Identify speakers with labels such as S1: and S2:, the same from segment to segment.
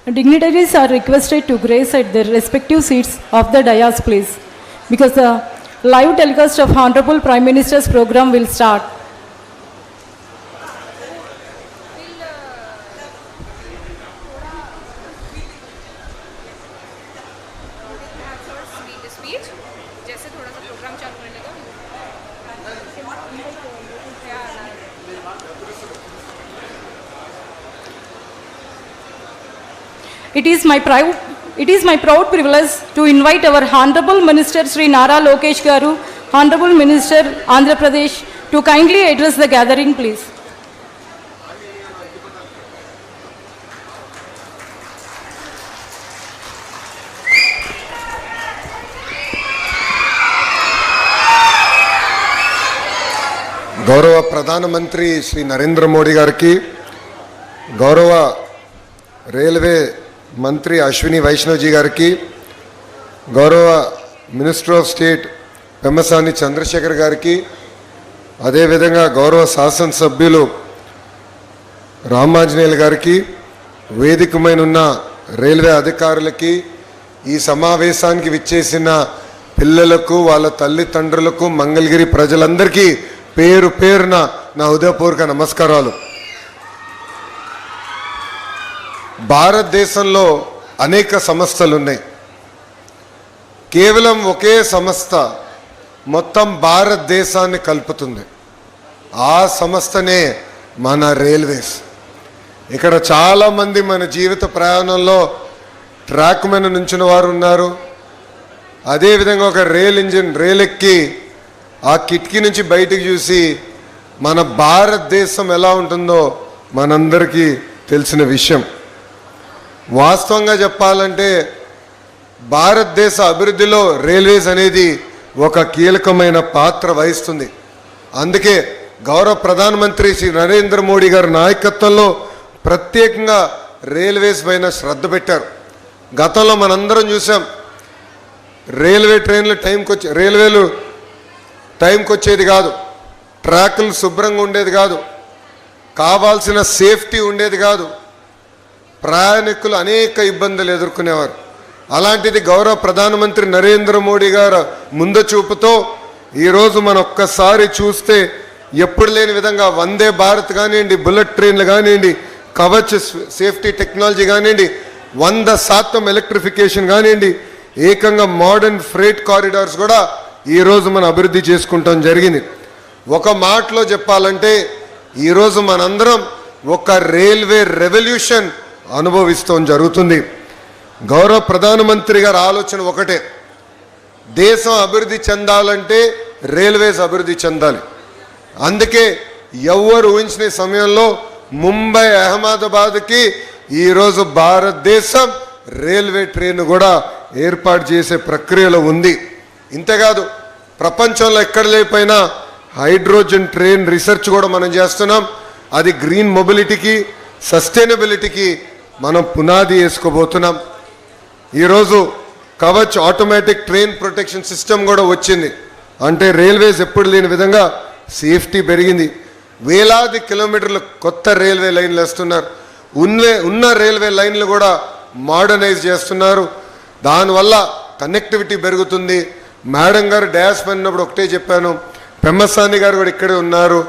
S1: Dignitaries are requested to grace at their respective seats of the dais, please, because the live telecast of Honorable Prime Minister's program will start. It is my proud privilege to invite our Honorable Minister Sri Nara Lokesh Garu, Honorable Minister Andhra Pradesh, to kindly address the gathering, please.
S2: గౌరవ ప్రధానమంత్రి శ్రీ నరేంద్ర మోడీ గారికి, గౌరవ railway మంత్రి అశ్విని వైష్ణవ్జీ గారికి, గౌరవ minister of state Pemmasani Chandrashekar గారికి, అదేవిధంగా గౌరవ శాసనసభ్యులు రామాంజనేయులు గారికి, వేదికమైనున్న రైల్వే అధికారులకి, ఈ సమావేశానికి విచ్చేసిన పిల్లలకు, వాళ్ళ తల్లిదండ్రులకు, మంగళగిరి ప్రజలందరికీ పేరు పేరున నా హృదయపూర్వక నమస్కారాలు. భారతదేశంలో అనేక సంస్థలు ఉన్నాయి. కేవలం ఒకే సంస్థ మొత్తం భారతదేశాన్ని కలుపుతుంది. ఆ సంస్థనే మన రైల్వేస్. ఇక్కడ చాలామంది మన జీవిత ప్రయాణంలో ట్రాక్ మీద నుంచిన వారు ఉన్నారు. అదేవిధంగా ఒక రైలు ఎక్కి ఆ కిటికీ నుంచి బయటికి చూసి మన భారతదేశం ఎలా ఉంటుందో మనందరికీ తెలిసిన విషయం. వాస్తవంగా చెప్పాలంటే భారతదేశ అభివృద్ధిలో రైల్వేస్ అనేది ఒక కీలకమైన పాత్ర వహిస్తుంది. అందుకే గౌరవ ప్రధానమంత్రి శ్రీ నరేంద్ర మోడీ గారి నాయకత్వంలో ప్రత్యేకంగా రైల్వేస్ పైన శ్రద్ధ పెట్టారు. గతంలో మనందరం చూసాం, రైల్వేలు టైంకి వచ్చేది కాదు, ట్రాకులు శుభ్రంగా ఉండేది కాదు, కావాల్సిన సేఫ్టీ ఉండేది కాదు, ప్రయాణికులు అనేక ఇబ్బందులు ఎదుర్కొనేవారు. అలాంటిది గౌరవ ప్రధానమంత్రి నరేంద్ర మోడీ గారు ముందు చూపుతో ఈరోజు మనం ఒక్కసారి చూస్తే ఎప్పుడు లేని విధంగా వందే భారత్ కానివ్వండి, బుల్లెట్ ట్రైన్లు కానివ్వండి, కవచ్ సేఫ్టీ టెక్నాలజీ కానివ్వండి, 100% ఎలక్ట్రిఫికేషన్ కానివ్వండి, ఏకంగా మోడర్న్ ఫ్రేట్ కారిడార్స్ కూడా ఈరోజు మనం అభివృద్ధి చేసుకుంటాం జరిగింది. ఒక మాటలో చెప్పాలంటే ఈరోజు మనందరం ఒక రైల్వే రెవల్యూషన్ అనుభవిస్తాం జరుగుతుంది. గౌరవ ప్రధానమంత్రి గారి ఆలోచన ఒకటే, దేశం అభివృద్ధి చెందాలంటే రైల్వేస్ అభివృద్ధి చెందాలి. అందుకే ఎవరు ఊహించిన సమయంలో ముంబై అహ్మదాబాద్కి ఈరోజు భారతదేశం రైల్వే ట్రైన్ కూడా ఏర్పాటు చేసే ప్రక్రియలో ఉంది. ఇంతేకాదు, ప్రపంచంలో ఎక్కడ లేకపోయినా హైడ్రోజన్ ట్రైన్ రీసెర్చ్ కూడా మనం చేస్తున్నాం. అది గ్రీన్ మొబిలిటీకి, సస్టైనబిలిటీకి మనం పునాది వేసుకోబోతున్నాం. ఈరోజు Kavach automatic train protection system కూడా వచ్చింది. అంటే రైల్వేస్ ఎప్పుడు లేని విధంగా సేఫ్టీ పెరిగింది. వేలాది కిలోమీటర్లు కొత్త రైల్వే లైన్లు వేస్తున్నారు. ఉన్న రైల్వే లైన్లు కూడా మోడర్నైజ్ చేస్తున్నారు. దానివల్ల కనెక్టివిటీ పెరుగుతుంది. మేడం గారు డ్యాష్ పడినప్పుడు ఒకటే చెప్పాను, పెమ్మసాని గారు కూడా ఇక్కడే ఉన్నారు,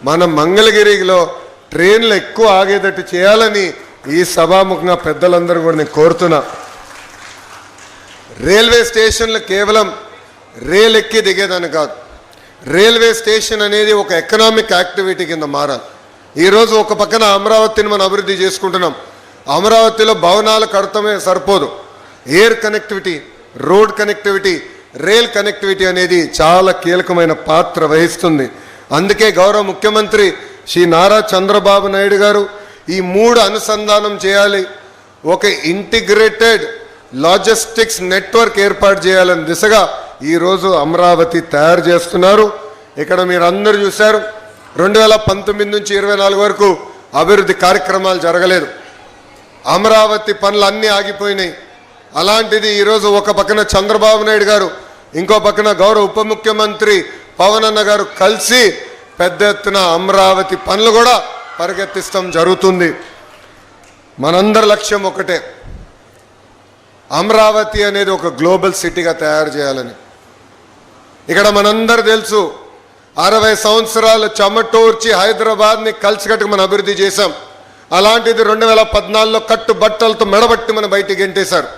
S2: మన మంగళగిరిలో ట్రైన్లు ఎక్కువ ఆగేటట్టు చేయాలని ఈ సభాముఖంగా పెద్దలందరూ కూడా నేను కోరుతున్నా. రైల్వే స్టేషన్లు కేవలం రైలు ఎక్కి దిగేదని కాదు, రైల్వే స్టేషన్ అనేది ఒక ఎకనామిక్ యాక్టివిటీ కింద మారాలి. ఈరోజు ఒక పక్కన అమరావతిని మనం అభివృద్ధి చేసుకుంటున్నాం. అమరావతిలో భవనాలు కడతమే సరిపోదు, air connectivity, road connectivity, rail connectivity అనేది చాలా కీలకమైన పాత్ర వహిస్తుంది. అందుకే గౌరవ ముఖ్యమంత్రి శ్రీ నారా చంద్రబాబు నాయుడు గారు ఈ 3 అనుసంధానం చేయాలి, ఒక ఇంటిగ్రేటెడ్ లాజిస్టిక్స్ నెట్వర్క్ ఏర్పాటు చేయాలని దిశగా ఈరోజు అమరావతి తయారు చేస్తున్నారు. ఇక్కడ మీరు అందరూ చూశారు, 2019 నుంచి 24 వరకు అభివృద్ధి కార్యక్రమాలు జరగలేదు. అమరావతి పనులు అన్నీ ఆగిపోయినాయి. అలాంటిది ఈరోజు ఒక పక్కన చంద్రబాబు నాయుడు గారు, ఇంకో పక్కన గౌరవ ఉప ముఖ్యమంత్రి పవన్ అన్న గారు కలిసి పెద్ద ఎత్తున అమరావతి పనులు కూడా పరిగెత్తిస్తాం జరుగుతుంది. మనందరి లక్ష్యం ఒకటే, అమరావతి అనేది ఒక గ్లోబల్ సిటీగా తయారు చేయాలని. ఇక్కడ మనందరూ తెలుసు, 60 సంవత్సరాలు చెమటోర్చి హైదరాబాద్ని కలిసికట్టుగా మనం అభివృద్ధి చేశాం. అలాంటిది 2014లో కట్టుబట్టలతో మెడబట్టి మనం బయటికి గెంటేశారు.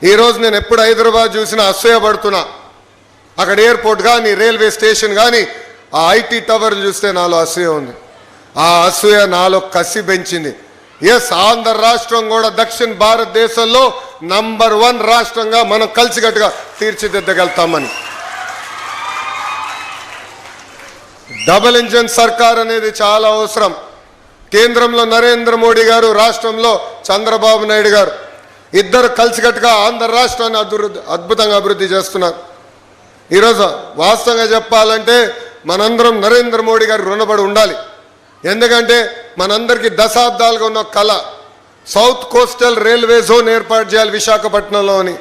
S2: ఈరోజు నేను ఎప్పుడు హైదరాబాద్ చూసినా అసూయపడుతున్నా. అక్కడ ఎయిర్పోర్ట్ కానీ, రైల్వే స్టేషన్ కానీ, ఆ ఐటీ టవర్లు చూస్తే నాలో అసూయ ఉంది. ఆ అసూయ నాలో కసి పెంచింది. ఎస్, ఆంధ్ర రాష్ట్రం కూడా దక్షిణ భారతదేశంలో నంబర్ 1 రాష్ట్రంగా మనం కలిసికట్టుగా తీర్చిదిద్దగలుగుతామని. డబుల్ ఇంజన్ సర్కార్ అనేది చాలా అవసరం. కేంద్రంలో నరేంద్ర మోడీ గారు, రాష్ట్రంలో చంద్రబాబు నాయుడు గారు ఇద్దరు కలిసికట్టుగా ఆంధ్ర రాష్ట్రాన్ని అద్భుతంగా అభివృద్ధి చేస్తున్నారు. ఈరోజు వాస్తవంగా చెప్పాలంటే మనందరం నరేంద్ర మోడీ గారికి రుణపడి ఉండాలి. ఎందుకంటే మనందరికీ దశాబ్దాలుగా ఉన్న కళ సౌత్ కోస్టల్ రైల్వే జోన్ ఏర్పాటు చేయాలి విశాఖపట్నంలో అని.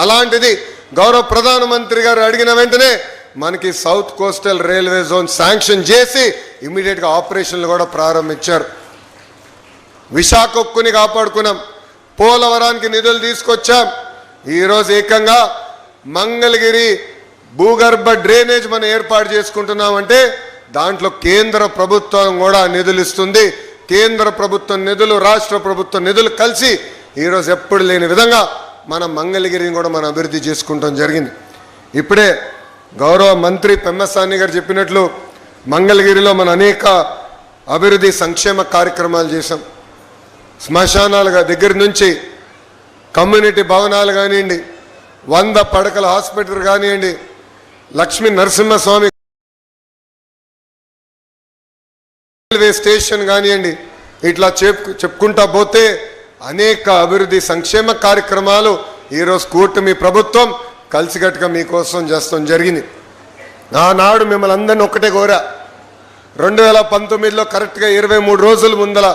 S2: అలాంటిది గౌరవ ప్రధానమంత్రి గారు అడిగిన వెంటనే మనకి south coastal railway zone sanction చేసి ఇమీడియట్గా ఆపరేషన్లు కూడా ప్రారంభించారు. విశాఖ ఉక్కుని కాపాడుకున్నాం, పోలవరానికి నిధులు తీసుకొచ్చాం. ఈరోజు ఏకంగా మంగళగిరి భూగర్భ డ్రైనేజ్ మనం ఏర్పాటు చేసుకుంటున్నామంటే దాంట్లో కేంద్ర ప్రభుత్వం కూడా నిధులు ఇస్తుంది. కేంద్ర ప్రభుత్వం నిధులు, రాష్ట్ర ప్రభుత్వం నిధులు కలిసి ఈరోజు ఎప్పుడు లేని విధంగా మన మంగళగిరిని కూడా మనం అభివృద్ధి చేసుకుంటాం జరిగింది. ఇప్పుడే గౌరవ మంత్రి పెమ్మసాని గారు చెప్పినట్లు మంగళగిరిలో మన అనేక అభివృద్ధి సంక్షేమ కార్యక్రమాలు చేశాం. శ్మశానాల దగ్గర నుంచి కమ్యూనిటీ భవనాలు కానివ్వండి, 100 పడకల హాస్పిటల్ కానివ్వండి, లక్ష్మీ నరసింహస్వామి రైల్వే స్టేషన్ కానివ్వండి, ఇట్లా చెప్పుకుంటా పోతే అనేక అభివృద్ధి సంక్షేమ కార్యక్రమాలు ఈరోజు కూటమి ప్రభుత్వం కలిసికట్టుగా మీకోసం చేస్తాం జరిగింది. ఆనాడు మిమ్మల్ని అందరినీ ఒక్కటే కోరా, 2019లో కరెక్ట్గా 23 రోజుల ముందల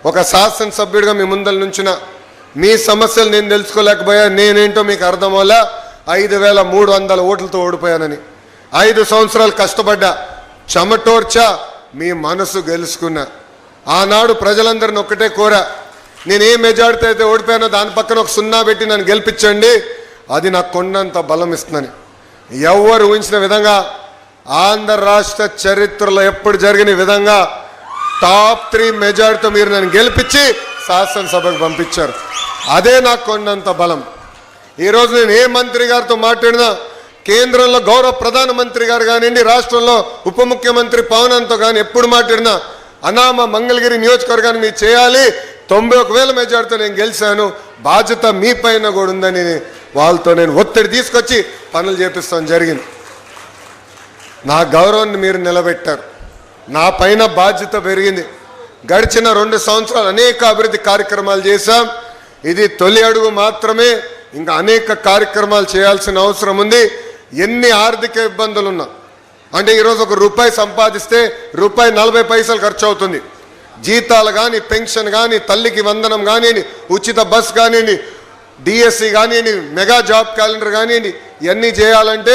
S2: ఒక శాసనసభ్యుడిగా మీ ముందల నుంచిన మీ సమస్యలు నేను తెలుసుకోలేకపోయా. నేనేంటో మీకు అర్థం వల్ల 5300 ఓట్లతో ఓడిపోయానని. 5 సంవత్సరాలు కష్టపడ్డా, చెమటోర్చా, మీ మనసు గెలుచుకున్నా. ఆనాడు ప్రజలందరిని ఒక్కటే కోరా, నేను ఏ మెజారిటీ అయితే ఓడిపోయానో దాని పక్కన ఒక 0 పెట్టి నన్ను గెలిపించండి, అది నాకు కొండంత బలం ఇస్తుందని. ఎవరు ఊహించిన విధంగా ఆంధ్ర రాష్ట్ర చరిత్రలో ఎప్పుడు జరిగిన విధంగా టాప్ 3 మెజారిటీతో మీరు నన్ను గెలిపించి శాసనసభకు పంపించారు. అదే నాకు కొండంత బలం. ఈరోజు నేను ఏ మంత్రి గారితో మాట్లాడినా, కేంద్రంలో గౌరవ ప్రధానమంత్రి గారు కానివ్వండి, రాష్ట్రంలో ఉప ముఖ్యమంత్రి పవన్తో కానీ ఎప్పుడు మాట్లాడినా, అనామ మంగళగిరి నియోజకవర్గాన్ని మీరు చేయాలి, 91,000 మెజార్టీతో నేను గెలిచాను, బాధ్యత మీ పైన కూడా ఉందని వాళ్ళతో నేను ఒత్తిడి తీసుకొచ్చి పనులు చేపిస్తాం జరిగింది. నా గౌరవాన్ని మీరు నిలబెట్టారు, నా పైన బాధ్యత పెరిగింది. గడిచిన 2 సంవత్సరాలు అనేక అభివృద్ధి కార్యక్రమాలు చేశాం. ఇది తొలి అడుగు మాత్రమే, ఇంకా అనేక కార్యక్రమాలు చేయాల్సిన అవసరం ఉంది. ఎన్ని ఆర్థిక ఇబ్బందులు ఉన్నా, అంటే ఈరోజు ₹1 సంపాదిస్తే ₹40 ఖర్చు అవుతుంది. జీతాలు కానీ, పెన్షన్ కానీ, తల్లికి వందనం కానివ్వండి, ఉచిత బస్ కానివ్వండి, డిఎస్సి కానివ్వండి, మెగా జాబ్ క్యాలెండర్ కానివ్వండి, ఇవన్నీ చేయాలంటే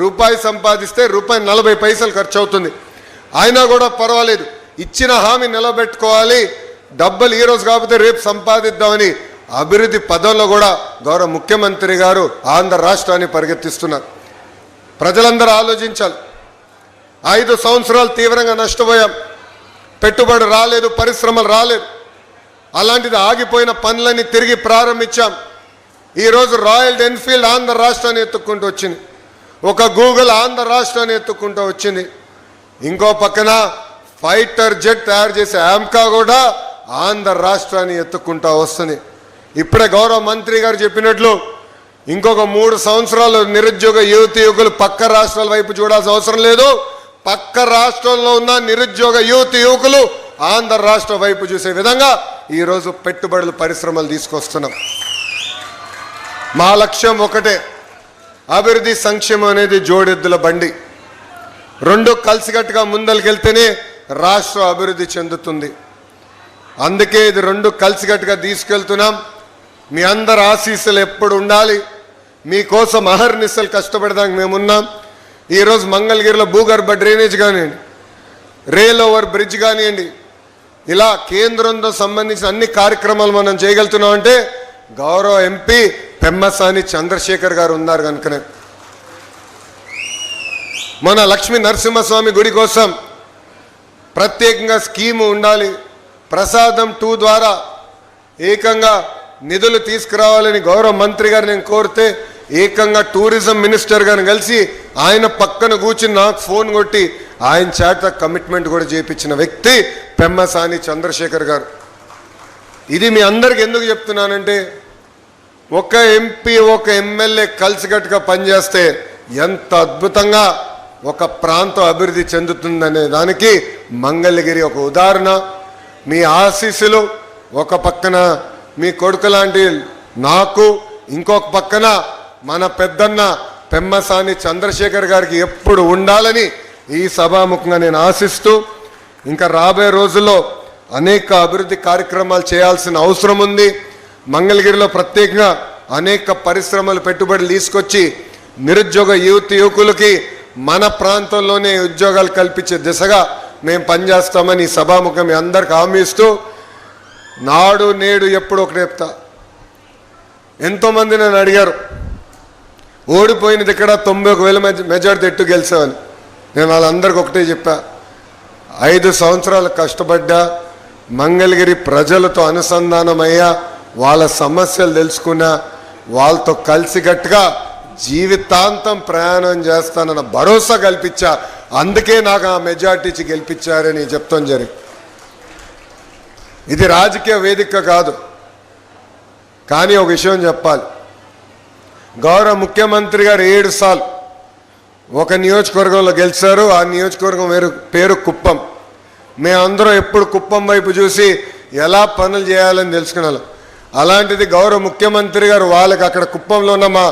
S2: ₹1 సంపాదిస్తే ₹40 ఖర్చు అవుతుంది. అయినా కూడా పర్వాలేదు, ఇచ్చిన హామీ నిలబెట్టుకోవాలి, డబ్బులు ఈరోజు కాకపోతే రేపు సంపాదిద్దామని అభివృద్ధి పదంలో కూడా గౌరవ ముఖ్యమంత్రి గారు ఆంధ్ర రాష్ట్రాన్ని పరిగెత్తిస్తున్నారు. ప్రజలందరూ ఆలోచించాలి. 5 సంవత్సరాలు తీవ్రంగా నష్టపోయాం, పెట్టుబడి రాలేదు, పరిశ్రమలు రాలేదు. అలాంటిది ఆగిపోయిన పనులన్నీ తిరిగి ప్రారంభించాం. ఈరోజు రాయల్ ఎన్ఫీల్డ్ ఆంధ్ర రాష్ట్రాన్ని ఎత్తుక్కుంటూ వచ్చింది, ఒక గూగుల్ ఆంధ్ర రాష్ట్రాన్ని ఎత్తుక్కుంటూ వచ్చింది. ఇంకో పక్కన ఫైటర్ జెట్ తయారు చేసే ఆమ్కా కూడా ఆంధ్ర రాష్ట్రాన్ని ఎత్తుక్కుంటూ వస్తుంది. ఇప్పుడే గౌరవ మంత్రి గారు చెప్పినట్లు ఇంకొక 3 సంవత్సరాలు నిరుద్యోగ యువకులు పక్క రాష్ట్రాల వైపు చూడాల్సిన అవసరం లేదు. పక్క రాష్ట్రంలో ఉన్న నిరుద్యోగ యువకులు ఆంధ్ర రాష్ట్ర వైపు చూసే విధంగా ఈరోజు పెట్టుబడులు, పరిశ్రమలు తీసుకొస్తున్నాం. మా లక్ష్యం ఒకటే, అభివృద్ధి సంక్షేమం అనేది జోడెద్దుల బండి. 2 కలిసికట్టుగా ముందరికెళ్తేనే రాష్ట్రం అభివృద్ధి చెందుతుంది. అందుకే ఇది 2 కలిసికట్టుగా తీసుకెళ్తున్నాం. మీ అందరి ఆశీస్సులు ఎప్పుడు ఉండాలి, మీకోసం అహర్నిశలు కష్టపడడానికి మేమున్నాం. ఈరోజు మంగళగిరిలో భూగర్భ డ్రైనేజ్ కానివ్వండి, రైల్ ఓవర్ బ్రిడ్జ్ కానివ్వండి, ఇలా కేంద్రంతో సంబంధించిన అన్ని కార్యక్రమాలు మనం చేయగలుగుతున్నాం అంటే గౌరవ ఎంపీ పెమ్మసాని చంద్రశేఖర్ గారు ఉన్నారు కనుకనే. మన లక్ష్మీ నరసింహస్వామి గుడి కోసం ప్రత్యేకంగా స్కీము ఉండాలి, ప్రసాదం 2 ద్వారా ఏకంగా నిధులు తీసుకురావాలని గౌరవ మంత్రి గారు నేను కోరితే ఏకంగా టూరిజం మినిస్టర్ గారిని కలిసి ఆయన పక్కన కూర్చుని నాకు ఫోన్ కొట్టి ఆయన చేత కమిట్మెంట్ కూడా చేయించిన వ్యక్తి పెమ్మసాని చంద్రశేఖర్ గారు. ఇది మీ అందరికి ఎందుకు చెప్తున్నానంటే ఒక ఎంపీ ఒక ఎమ్మెల్యే కలిసికట్టుగా పనిచేస్తే ఎంత అద్భుతంగా ఒక ప్రాంతం అభివృద్ధి చెందుతుందనే దానికి మంగళగిరి ఒక ఉదాహరణ. మీ ఆశీస్సులు ఒక పక్కన మీ కొడుకు లాంటి నాకు, ఇంకొక పక్కన మన పెద్దన్న పెమ్మసాని చంద్రశేఖర్ గారికి ఎప్పుడు ఉండాలని ఈ సభాముఖంగా నేను ఆశిస్తూ, ఇంకా రాబోయే రోజుల్లో అనేక అభివృద్ధి కార్యక్రమాలు చేయాల్సిన అవసరం ఉంది. మంగళగిరిలో ప్రత్యేకంగా అనేక పరిశ్రమలు పెట్టుబడులు తీసుకొచ్చి నిరుద్యోగ యువకులకి మన ప్రాంతంలోనే ఉద్యోగాలు కల్పించే దిశగా మేము పనిచేస్తామని ఈ సభాముఖం మీ అందరికి హామీ ఇస్తూ, నాడు నేడు ఎప్పుడు ఒకటి చెప్తా. ఎంతోమంది నన్ను అడిగారు ఓడిపోయినది ఇక్కడ 91,000 మెజార్టీ ఎట్టు గెలిచామని. నేను వాళ్ళందరికీ ఒకటే చెప్పా, 5 సంవత్సరాలు కష్టపడ్డా, మంగళగిరి ప్రజలతో అనుసంధానమయ్యా, వాళ్ళ సమస్యలు తెలుసుకున్నా, వాళ్ళతో కలిసికట్టుగా జీవితాంతం ప్రయాణం చేస్తానన్న భరోసా కల్పించా. అందుకే నాకు ఆ మెజార్టీ ఇచ్చి గెలిపించారని చెప్తాం జరిగింది. ఇది రాజకీయ వేదిక కాదు, కానీ ఒక విషయం చెప్పాలి. గౌరవ ముఖ్యమంత్రి గారు 7 సార్లు ఒక నియోజకవర్గంలో గెలిచారు. ఆ నియోజకవర్గం పేరు కుప్పం. మేమందరం ఎప్పుడు కుప్పం వైపు చూసి ఎలా పనులు చేయాలని తెలుసుకున్నాం. అలాంటిది గౌరవ ముఖ్యమంత్రి గారు వాళ్ళకి అక్కడ కుప్పంలో ఉన్న మా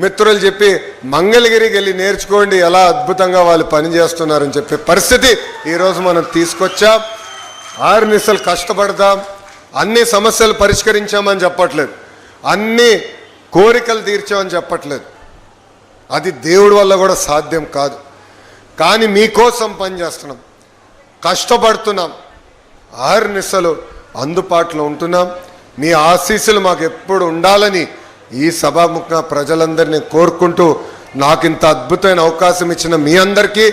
S2: మిత్రులు చెప్పి మంగళగిరికి వెళ్ళి నేర్చుకోండి ఎలా అద్భుతంగా వాళ్ళు పనిచేస్తున్నారని చెప్పే పరిస్థితి ఈరోజు మనం తీసుకొచ్చాం. 6 నిమిషాలు కష్టపడదాం, అన్ని సమస్యలు పరిష్కరించామని చెప్పట్లేదు, అన్ని కోరికలు తీర్చామని చెప్పట్లేదు. అది దేవుడి వల్ల కూడా సాధ్యం కాదు. కానీ మీకోసం పనిచేస్తున్నాం, కష్టపడుతున్నాం, 6 నిమిషాలు అందుబాటులో ఉంటున్నాం. మీ ఆశీస్సులు మాకు ఎప్పుడు ఉండాలని ఈ సభాముఖంగా ప్రజలందరినీ కోరుకుంటూ, నాకు ఇంత అద్భుతమైన అవకాశం ఇచ్చిన మీ అందరికీ,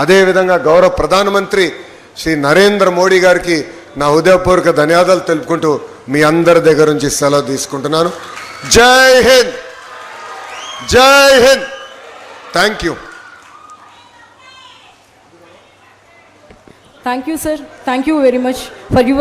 S2: అదేవిధంగా గౌరవ ప్రధానమంత్రి శ్రీ నరేంద్ర మోడీ గారికి నా హృదయపూర్వక ధన్యవాదాలు తెలుపుకుంటూ మీ అందరి దగ్గర నుంచి సెలవు తీసుకుంటున్నాను. జై హింద్, జై Hind. Thank you.
S1: Thank you, sir. Thank you very much for your